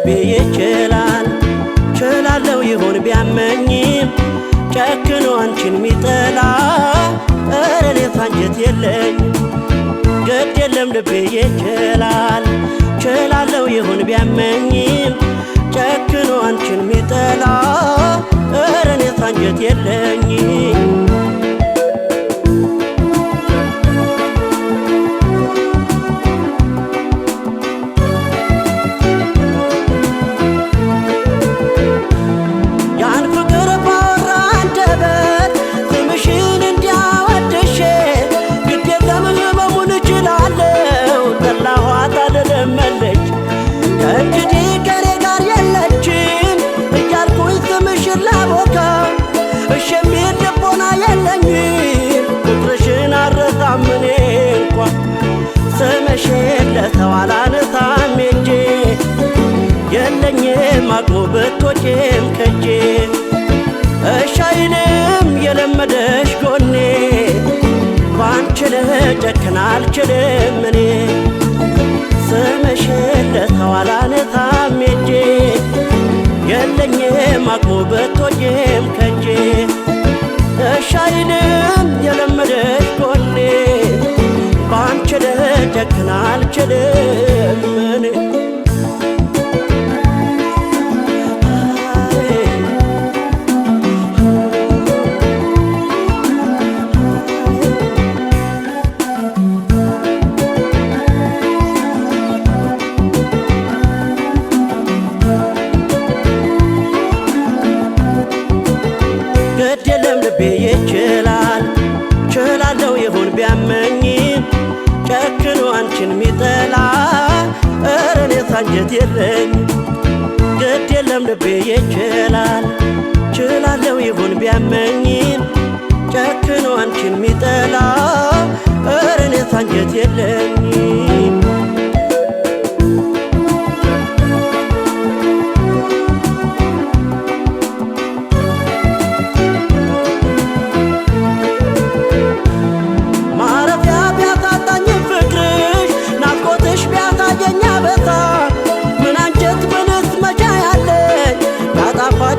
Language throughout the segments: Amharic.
ልቤ ይችላል ችላለው ይሆን ቢያመኝም ጨክኖ አንቺን ሚጠላ ኧረ እኔስ አንጀት የለኝ ግድ የለም ልቤ ይችላል ችላለው ይሆን ቢያመኝም ጨክኖ አንቺን ሚጠላ ኧረ እኔስ አንጀት የለኝ ስምሽን ለሰው አላነሳም እንጂ የለኝም አቅሙ ብትወጪም ከጄ እሺ አይልም የለመደሽ ጎኔ ባንቺ ልጨክን አልችልም እኔ ስምሽን ለሰው አላነሳም እንጂ የለኝም አቅሙ ብትወጪም ከጄ እሺ አይልም የለመደሽ ጎኔ ባንቺ ልጨክን አልችልም እኔ ግድ የለም ልቤ ይችላል ችላለው ይሆን ቢያመኝም ጨክኖ አንቺን ሚጠላ ኧረ እኔስ አንጀት የለኝ ግድ የለም ልቤ ይችላል ችላለው ይሆን ቢያመኝም ጨክኖ አንቺን ሚጠላ ኧረ እኔስ አንጀት የለኝ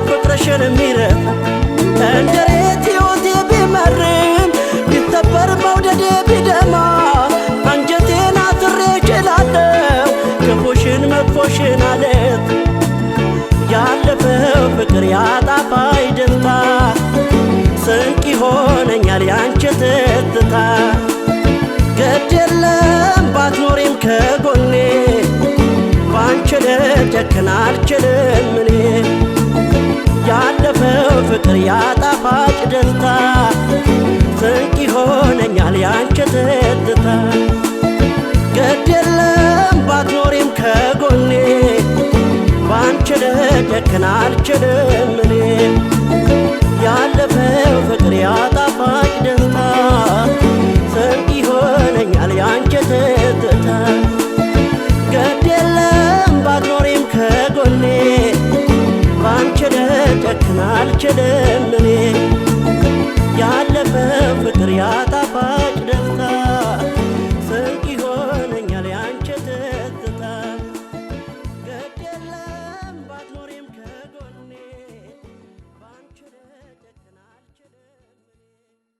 ፍቅርሽን የሚረፍ እንደሬት ሕይወቴ ቢመርም ቢሰበር መውደዴ ቢደማ አንጀቴን አስሬ እችላለሁ ክፉሽን መጥፎሽን አለት ያለፈው ፍቅር ያጣፋኝ ደስታ ስንቅ ይሆነኛል ያንቺ ትዝታ ግድ የለም ባትኖሪም ከጎኔ ባንቺ ልጨክን አልችልም እኔ ያለፈው ፍቅር ያጣፋጭ ደስታ ስንቅ ይሆነኛል ያንቺ ትዝታ ግድ የለም ባትኖሪም ከጎኔ ባንቺ ልጨክን አልችልም እኔ ያለፈው ፍቅር ያጣፋጭ ደስታ ስንቅ ይሆነኛል ያንቺ ትዝታ ግድ የለም ባትኖሪም ከጎኔ ባንቺ ልጨክን አልችልም